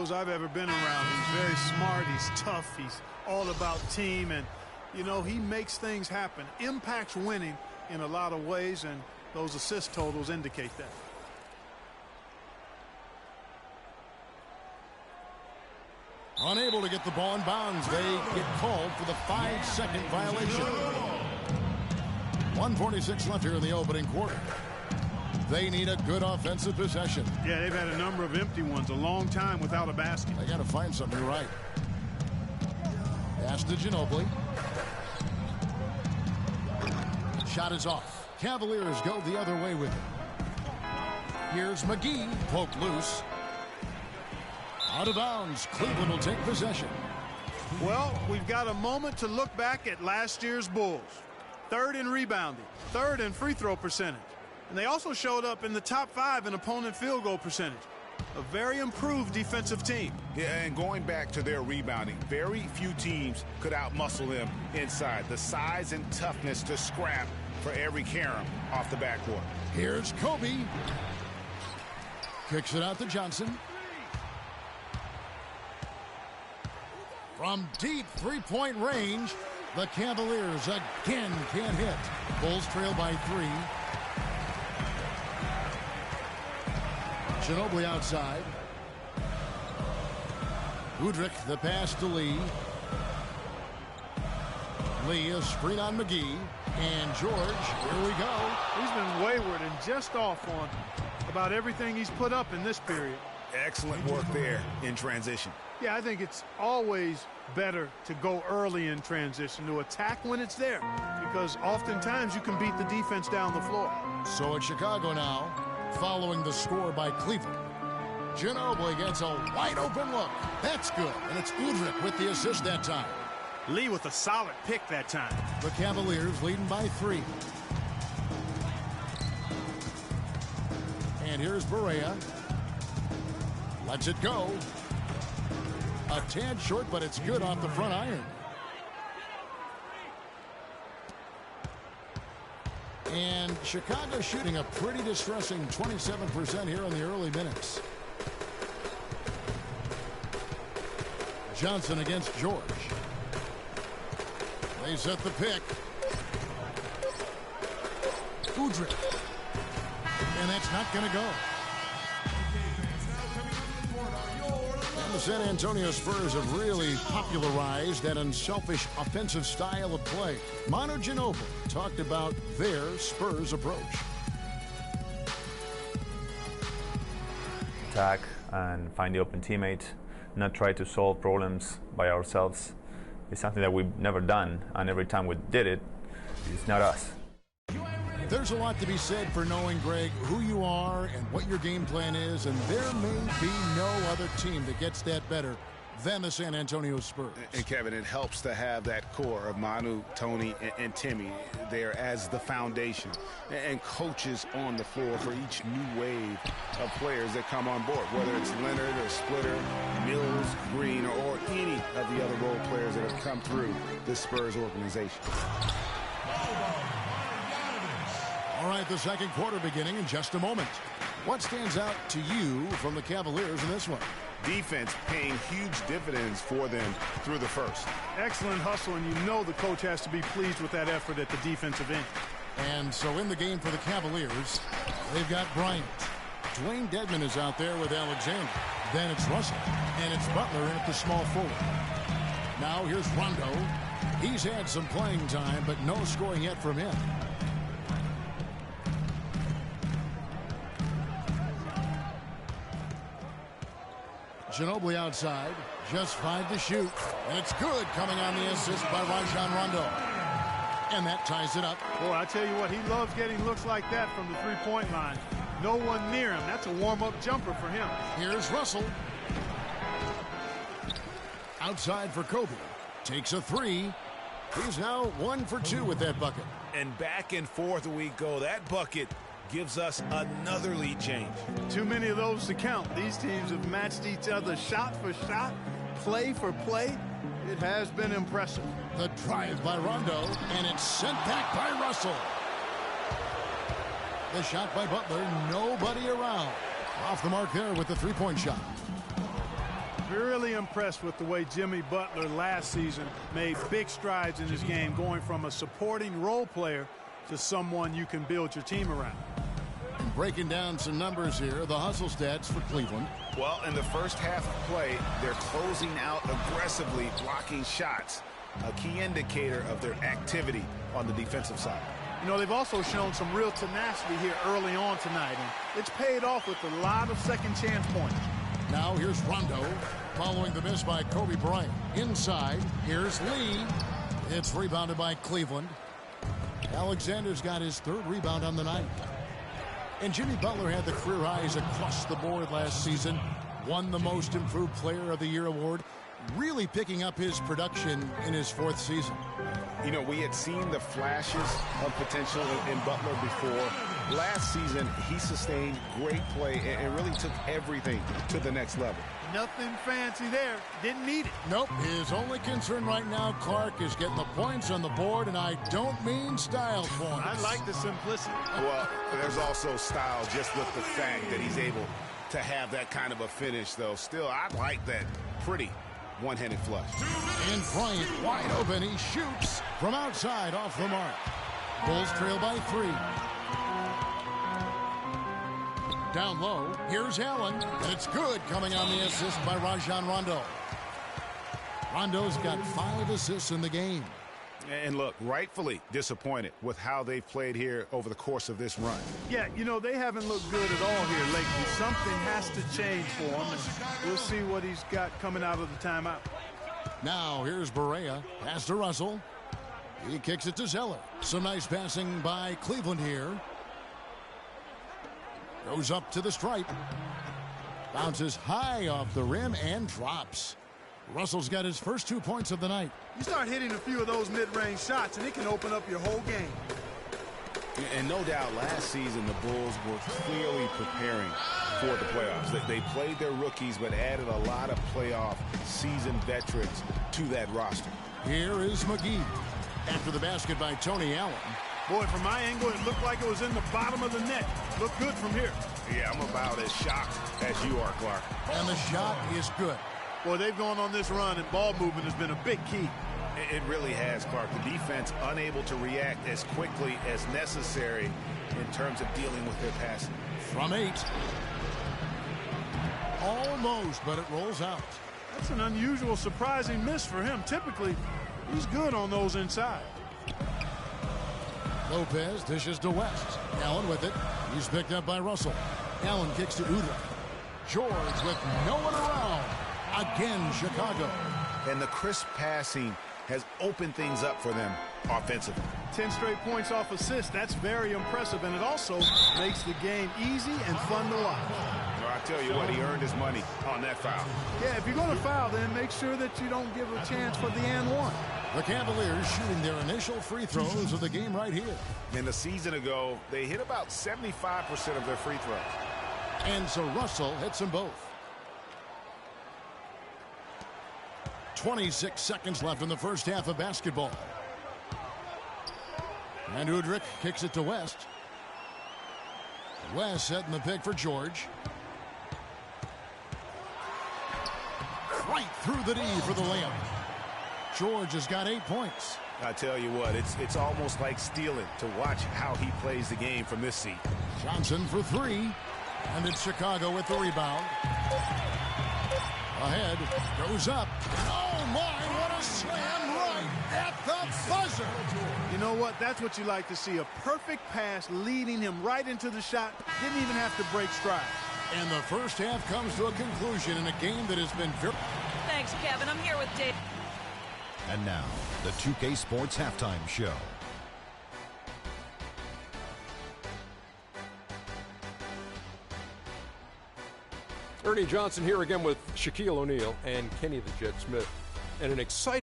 those I've ever been around. He's very smart. He's tough. He's all about team. And, you know, he makes things happen. Impacts winning in a lot of ways, and those assist totals indicate that. Unable to get the ball in bounds. They get called for the 5-second violation. 1:46 left here in the opening quarter. They need a good offensive possession. Yeah, they've had a number of empty ones, a long time without a basket. They got to find something right. Pass to Ginobili. Shot is off. Cavaliers go the other way with it. Here's McGee, poked loose. Out of bounds. Cleveland will take possession. Well, we've got a moment to look back at last year's Bulls. Third in rebounding, third in free throw percentage. And they also showed up in the top 5 in opponent field goal percentage. A very improved defensive team. Yeah, and going back to their rebounding, very few teams could outmuscle them inside. The size and toughness to scrap for every carom off the backcourt. Here's Kobe. Kicks it out to Johnson. From deep three-point range, the Cavaliers again can't hit. Bulls trail by 3. Ginobili outside. Udrich, the pass to Lee. Lee, a screen on McGee. And George, here we go. He's been wayward and just off on about everything he's put up in this period. Excellent work there in transition. Yeah, I think it's always better to go early in transition, to attack when it's there, because oftentimes you can beat the defense down the floor. So it's Chicago now, following the score by Cleveland. Ginobili gets a wide-open look. That's good, and it's Udrich with the assist that time. Lee with a solid pick that time. The Cavaliers leading by 3. And here's Barea. Lets it go. A tad short, but it's good off the front iron. And Chicago shooting a pretty distressing 27% here in the early minutes. Johnson against George. They set the pick. Udrich. And that's not going to go. And the San Antonio Spurs have really popularized that unselfish offensive style of play. Manu Ginobili talked about their Spurs approach. Attack and find the open teammate, not try to solve problems by ourselves. It's something that we've never done, and every time we did it, it's not us. There's a lot to be said for knowing, Greg, who you are and what your game plan is, and there may be no other team that gets that better than the San Antonio Spurs. And Kevin, it helps to have that core of Manu, Tony, and Timmy there as the foundation, and coaches on the floor for each new wave of players that come on board, whether it's Leonard or Splitter, Mills, Green, or any of the other role players that have come through this Spurs organization. All right, the second quarter beginning in just a moment. What stands out to you from the Cavaliers in this one? Defense paying huge dividends for them through the first. Excellent hustle, and you know the coach has to be pleased with that effort at the defensive end. And so in the game for the Cavaliers, they've got Bryant. Dwayne Dedmon is out there with Alexander. Then it's Russell, and it's Butler in at the small forward. Now here's Rondo. He's had some playing time, but no scoring yet from him. Ginobili outside, just 5 to shoot, and it's good, coming on the assist by Rajon Rondo. And that ties it up. Boy, I tell you what, he loves getting looks like that from the three-point line. No one near him. That's a warm-up jumper for him. Here's Russell. Outside for Kobe. Takes a 3. He's now 1 for 2 with that bucket. And back and forth we go. That bucket gives us another lead change. Too many of those to count. These teams have matched each other shot for shot, play for play. It has been impressive. The drive by Rondo, and it's sent back by Russell. The shot by Butler, nobody around. Off the mark there with the three-point shot. Really impressed with the way Jimmy Butler last season made big strides in his game, going from a supporting role player to someone you can build your team around. And breaking down some numbers here, the hustle stats for Cleveland. Well, in the first half of play, they're closing out aggressively, blocking shots, a key indicator of their activity on the defensive side. You know, they've also shown some real tenacity here early on tonight, and it's paid off with a lot of second chance points. Now here's Rondo, following the miss by Kobe Bryant. Inside, here's Lee. It's rebounded by Cleveland. Alexander's got his third rebound on the night. And Jimmy Butler had the career highs across the board last season. Won the Most Improved Player of the Year award. Really picking up his production in his fourth season. You know, we had seen the flashes of potential in Butler before. Last season, he sustained great play and really took everything to the next level. Nothing fancy there. Didn't need it. Nope. His only concern right now, Clark, is getting the points on the board, and I don't mean style points. I like the simplicity. Well, there's also style just with the fact that he's able to have that kind of a finish, though. Still, I like that pretty one-handed flush. And Bryant wide open. He shoots from outside off the mark. Bulls trail by 3. Down low, here's Allen, and it's good, coming on the assist by Rajon Rondo. Rondo's got 5 assists in the game. And look, rightfully disappointed with how they've played here over the course of this run. Yeah, you know, they haven't looked good at all here lately. Something has to change for him, and we'll see what he's got coming out of the timeout. Now here's Barea, pass to Russell. He kicks it to Zeller. Some nice passing by Cleveland here. Goes up to the stripe. Bounces high off the rim and drops. Russell's got his first 2 points of the night. You start hitting a few of those mid-range shots, and it can open up your whole game. And no doubt last season the Bulls were clearly preparing for the playoffs. They played their rookies but added a lot of playoff seasoned veterans to that roster. Here is McGee. After the basket by Tony Allen. Boy, from my angle, it looked like it was in the bottom of the net. Looked good from here. Yeah, I'm about as shocked as you are, Clark. And the shot is good. Boy, they've gone on this run, and ball movement has been a big key. It really has, Clark. The defense unable to react as quickly as necessary in terms of dealing with their passing. From 8. Almost, but it rolls out. That's an unusual, surprising miss for him. Typically, he's good on those inside. Lopez dishes to West. Allen with it. He's picked up by Russell. Allen kicks to Udrih. George with no one around. Again, Chicago. And the crisp passing has opened things up for them offensively. 10 straight points off assist. That's very impressive, and it also makes the game easy and fun to watch. Well, I tell you what, he earned his money on that foul. Yeah, if you're going to foul, then make sure that you don't give a chance for the and one. The Cavaliers shooting their initial free throws of the game right here. And a season ago, they hit about 75% of their free throws. And so Russell hits them both. 26 seconds left in the first half of basketball. And Udrih kicks it to West. West setting the pick for George. Right through the D for the layup. George has got 8 points. I tell you what, it's almost like stealing to watch how he plays the game from this seat. Johnson for 3. And it's Chicago with the rebound. Ahead, goes up. Oh my, what a slam right at the buzzer. You know what? That's what you like to see. A perfect pass leading him right into the shot. Didn't even have to break stride. And the first half comes to a conclusion in a game that has been very... Thanks, Kevin. I'm here with Dave. And now, the 2K Sports Halftime Show. Ernie Johnson here again with Shaquille O'Neal and Kenny the Jet Smith. And an exciting